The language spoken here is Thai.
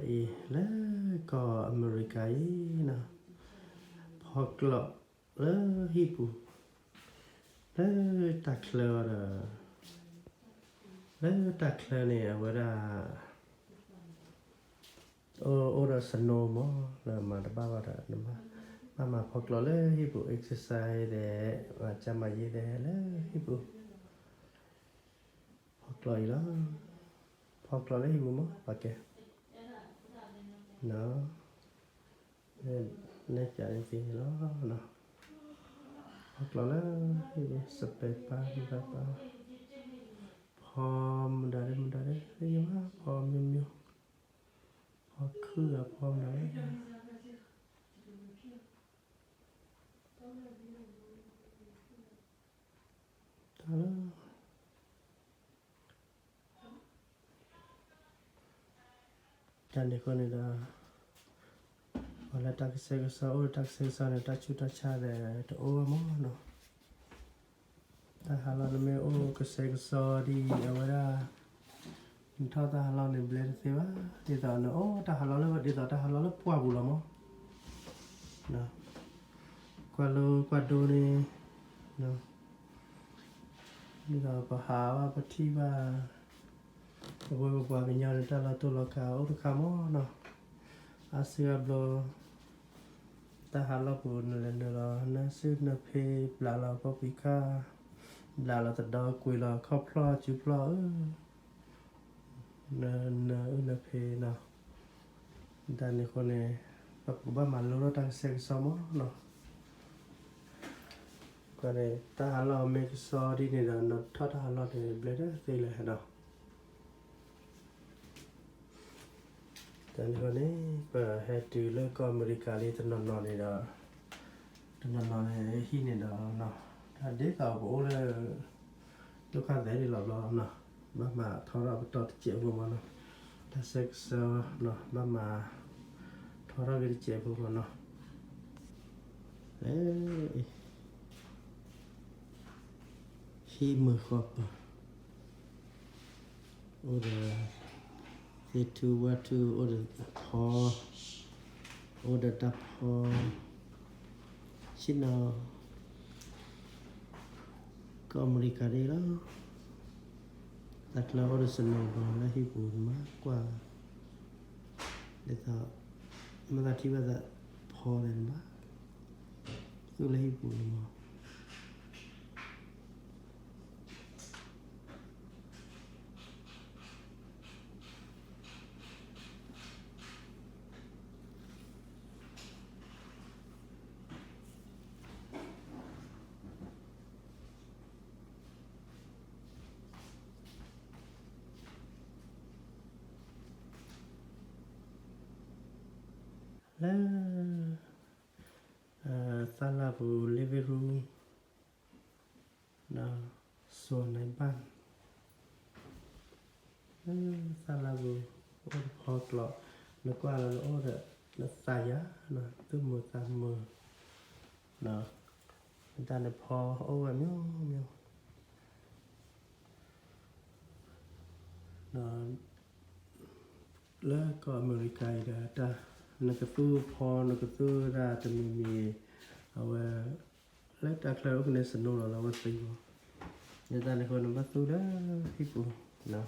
อีแล้วก็อเมริกานะพอกลับแล้วฮิปูแล้วตักเลอแล้วตักเลอเนี่ยเวลาโอราสโนมอแล้วมาบ้าวอะไรนะมาพอกลับแล้วฮิปูเอ็กซ์ไซส์เดมาจำมาเยเดแล้วฮิปูพอกลับแล้วพอกลับแล้วฮิปูมั้งปะแกเนาะเนี่ยจะจริงๆแล้วเนาะพอกลับแล้วฮิปูสเปซปาพอมันได้เรียกว่าพอมิวพอคือพอไหนตาละจันเด็กคนนี้ละวันละตักเสกสาวตักเสกสาวเนี่ยตักชุดตักชาเลยตัวโอ้มั้งเนาะแต่หาเราเนี่ยโอ้ก็เสกสาวดีเอาไว้ละถ้าตาเราเนี่ยเบลล์เสียวะดีต่อเนาะโอ้ตาเราเลยว่าดีต่อตาเราเลยปัวบุลมั้งเนาะกว่าดูนี่เนาะนี่เราไปหาว่าไปที่ว่าว่าเป็นยาในตลาดตัวเราขาวอุตคามเนาะอาเซียบโลตาหาเราปูนเลยเนาะนะซื้อเนาะเพย์ปลาเราก็พิฆาปลาเราตัดดอกกุยเราครอบพลอจุพลอเนาะเพย์เนาะด้านนี้คนเนี่ยปักบ้ามันเราตั้งเซ็กซ์สมอเนาะก็เลยตาหาเราเมกซอดีเนี่ยเนาะถ้าตาหาเราเนี่ยเบลด์ตีเลยเนาะแต่ในคนนี้เปิดให้ดูเรื่องก็อเมริกาลีตนนนี่เนาะตนนนี่ที่นี่เนาะถ้าเด็กเอาโอ้เลยลูกค้าได้ดีหรอกเนาะมาทอราไปต่อที่เจ็บพวกมันเนาะถ้าเซ็กซ์เนาะมาทอราไปที่เจ็บพวกมันเนาะที่มือขอบโอ้เด้อที่ทูว่าทูโอ้เด้อพอโอ้เด้อตับพอชิโนก็อเมริกาได้แล้วแต่เราโอ้เด้อสนุกและฮิบุนมากกว่าเดี๋ยวมันที่ว่าจะพอเลยมั้ยก็เลยฮิบุนมาแล้วซาลาบูเลเวรูนะส่วนในบ้านซาลาบูโอ้พอกลอแล้วก็เราโอ้เด้อแล้วสายะนะตุ้มมือตามมือนะตาเนี่ยพอโอ้ยเมียวนะแล้วก็อเมริกาเด้อตานักตู้พอนักตู้ราจะมีเอาไว้แล้วตาเคยรู้ในสนุกเราว่าสิเนี่ยตาเนี่ยคนนั้นตู้เด้อพี่ปูนะ